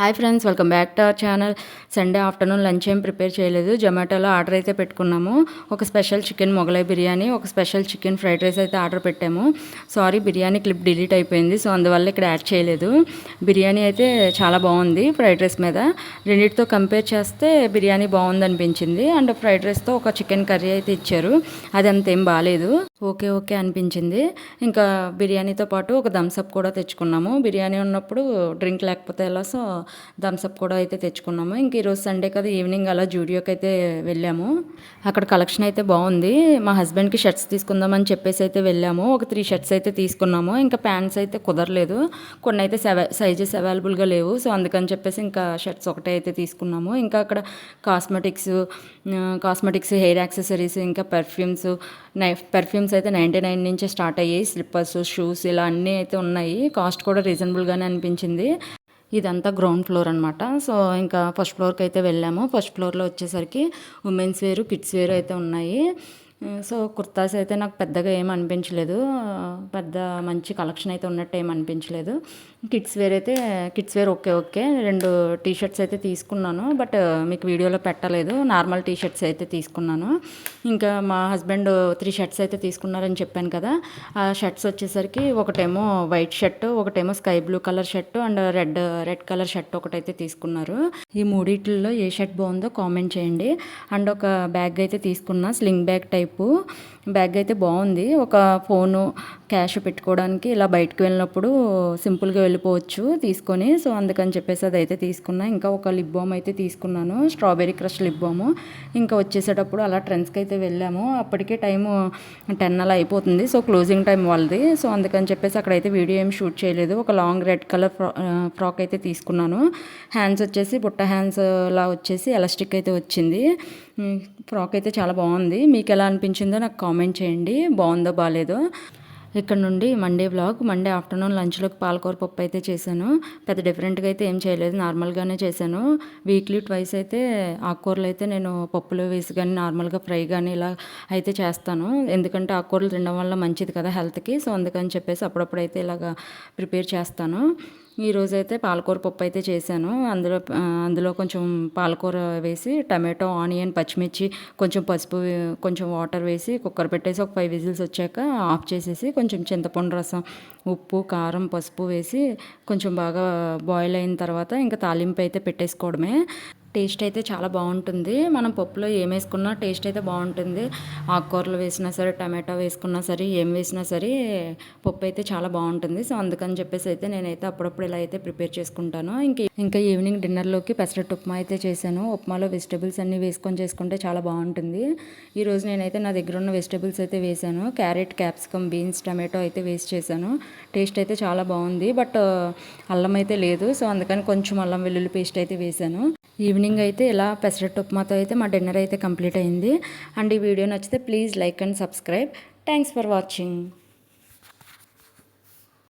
Hi friends, welcome back to our channel. Sunday afternoon lunch ఏం prepare చేయలేదు. జొమాటోలో order అయితే పెట్టుకున్నాము. ఒక స్పెషల్ చికెన్ మొగలై బిర్యానీ, ఒక స్పెషల్ చికెన్ ఫ్రైడ్ రైస్ అయితే ఆర్డర్ పెట్టాము. సారీ, బిర్యానీ క్లిప్ డిలీట్ అయిపోయింది, సో అందువల్ల ఇక్కడ యాడ్ చేయలేదు. బిర్యానీ అయితే చాలా బాగుంది ఫ్రైడ్ రైస్ మీద. రెండింటితో కంపేర్ చేస్తే బిర్యానీ బాగుంది అనిపించింది. అండ్ ఫ్రైడ్ రైస్తో ఒక చికెన్ కర్రీ అయితే ఇచ్చారు, అది అంతేం బాగాలేదు. ఓకే అనిపించింది. ఇంకా బిర్యానీతో పాటు ఒక థమ్స్అప్ కూడా తెచ్చుకున్నాము. బిర్యానీ ఉన్నప్పుడు డ్రింక్ లేకపోతే ఎలా, సో థమ్స్అప్ కూడా అయితే తెచ్చుకున్నాము. ఇంక ఈరోజు సండే కదా, ఈవినింగ్ అలా జూడియోకి అయితే వెళ్ళాము. అక్కడ కలెక్షన్ అయితే బాగుంది. మా హస్బెండ్కి షర్ట్స్ తీసుకుందామని చెప్పేసి అయితే వెళ్ళాము. ఒక 3 షర్ట్స్ అయితే తీసుకున్నాము. ఇంకా ప్యాంట్స్ అయితే కుదరలేదు, కొన్ని అయితే సైజెస్ అవైలబుల్గా లేవు, సో అందుకని చెప్పేసి ఇంకా షర్ట్స్ ఒకటే అయితే తీసుకున్నాము. ఇంకా అక్కడ కాస్మెటిక్స్, హెయిర్ యాక్సెసరీస్, ఇంకా పెర్ఫ్యూమ్స్ అయితే 99 నుంచే స్టార్ట్ అయ్యాయి. స్లిప్పర్స్, షూస్ ఇలా అన్నీ అయితే ఉన్నాయి. కాస్ట్ కూడా రీజనబుల్గానే అనిపించింది. ఇదంతా గ్రౌండ్ ఫ్లోర్ అనమాట. సో ఇంకా ఫస్ట్ ఫ్లోర్కి అయితే వెళ్ళాము. ఫస్ట్ ఫ్లోర్లో వచ్చేసరికి ఉమెన్స్ వేరు, కిడ్స్ వేరు అయితే ఉన్నాయి. సో కుర్తాస్ అయితే నాకు పెద్దగా ఏం అనిపించలేదు, పెద్ద మంచి కలెక్షన్ అయితే ఉన్నట్టు ఏం అనిపించలేదు. కిడ్స్ వేర్ ఓకే 2 టీషర్ట్స్ అయితే తీసుకున్నాను, బట్ మీకు వీడియోలో పెట్టలేదు. నార్మల్ టీషర్ట్స్ అయితే తీసుకున్నాను. ఇంకా మా హస్బెండ్ 3 షర్ట్స్ అయితే తీసుకున్నారని చెప్పాను కదా. ఆ షర్ట్స్ వచ్చేసరికి ఒకటేమో వైట్ షర్ట్, ఒకటేమో sky blue colour shirt and red colour shirt ఒకటైతే తీసుకున్నారు. ఈ మూడిట్లో ఏ షర్ట్ బాగుందో కామెంట్ చేయండి. అండ్ ఒక బ్యాగ్ అయితే తీసుకున్నా, స్లింగ్ బ్యాగ్ టైపు బ్యాగ్ అయితే బాగుంది. ఒక ఫోను, క్యాష్ పెట్టుకోవడానికి ఇలా బయటకు వెళ్ళినప్పుడు సింపుల్గా వెళ్ళిపోవచ్చు తీసుకొని, సో అందుకని చెప్పేసి అది అయితే తీసుకున్నా. ఇంకా ఒక లిప్ బామ్ అయితే తీసుకున్నాను, స్ట్రాబెరీ క్రష్ లిప్ బామ్. ఇంకా వచ్చేసేటప్పుడు అలా ట్రెండ్స్కి అయితే వెళ్ళాము. అప్పటికే టైము 10 అలా అయిపోతుంది, సో క్లోజింగ్ టైం వాళ్ళది. సో అందుకని చెప్పేసి అక్కడైతే వీడియో ఏం షూట్ చేయలేదు. ఒక లాంగ్ రెడ్ కలర్ ఫ్రాక్ అయితే తీసుకున్నాను. హ్యాండ్స్ వచ్చేసి బుట్ట హ్యాండ్స్ లా వచ్చేసి ఎలాస్టిక్ అయితే వచ్చింది. ఫ్రాక్ అయితే చాలా బాగుంది. మీకు ఎలా అనిపించిందో నాకు కామెంట్ చేయండి, బాగుందో బాగాలేదో. ఇక్కడ నుండి మండే ఆఫ్టర్నూన్ లంచ్లోకి పాలకూర పప్పు అయితే చేశాను. పెద్ద డిఫరెంట్గా అయితే ఏం చేయలేదు, నార్మల్గానే చేశాను. వీక్లీ ట్వైస్ అయితే ఆకుకూరలు అయితే నేను పప్పులో వేసి కానీ నార్మల్గా ఫ్రై కానీ ఇలా అయితే చేస్తాను. ఎందుకంటే ఆకుకూరలు తినడం వల్ల మంచిది కదా హెల్త్కి, సో అందుకని చెప్పేసి అప్పుడప్పుడైతే ఇలాగా ప్రిపేర్ చేస్తాను. ఈరోజైతే పాలకూర పప్పు అయితే చేశాను. అందులో కొంచెం పాలకూర వేసి టమాటో, ఆనియన్, పచ్చిమిర్చి, కొంచెం పసుపు, కొంచెం వాటర్ వేసి కుక్కర్ పెట్టేసి ఒక 5 విజిల్స్ వచ్చాక ఆఫ్ చేసేసి కొంచెం చింతపండు రసం, ఉప్పు, కారం, పసుపు వేసి కొంచెం బాగా బాయిల్ అయిన తర్వాత ఇంకా తాలింపు అయితే పెట్టేసుకోవడమే. టేస్ట్ అయితే చాలా బాగుంటుంది. మనం పప్పులో ఏం వేసుకున్నా టేస్ట్ అయితే బాగుంటుంది. ఆకుకూరలు వేసినా సరే, టమాటా వేసుకున్నా సరే, ఏం వేసినా సరే పప్పు అయితే చాలా బాగుంటుంది. సో అందుకని చెప్పేసి అయితే నేనైతే అప్పుడప్పుడు ఇలా అయితే ప్రిపేర్ చేసుకుంటాను. ఇంకా ఈవినింగ్ డిన్నర్లోకి పెసరట్టు ఉప్మా అయితే చేశాను. ఉప్మాలో వెజిటబుల్స్ అన్నీ వేసుకొని చేసుకుంటే చాలా బాగుంటుంది. ఈరోజు నేనైతే నా దగ్గర ఉన్న వెజిటబుల్స్ అయితే వేసాను. క్యారెట్, క్యాప్సికమ్, బీన్స్, టమాటో అయితే వేస్ట్ చేశాను. టేస్ట్ అయితే చాలా బాగుంది, బట్ అల్లం అయితే లేదు, సో అందుకని కొంచెం అల్లం వెల్లుల్లి పేస్ట్ అయితే వేసాను. ఈవినింగ్ అయితే ఇలా పెసరట్టు ఉప్మాతో అయితే మా డిన్నర్ అయితే కంప్లీట్ అయింది. అండ్ ఈ వీడియో నచ్చితే please like and subscribe. Thanks for watching.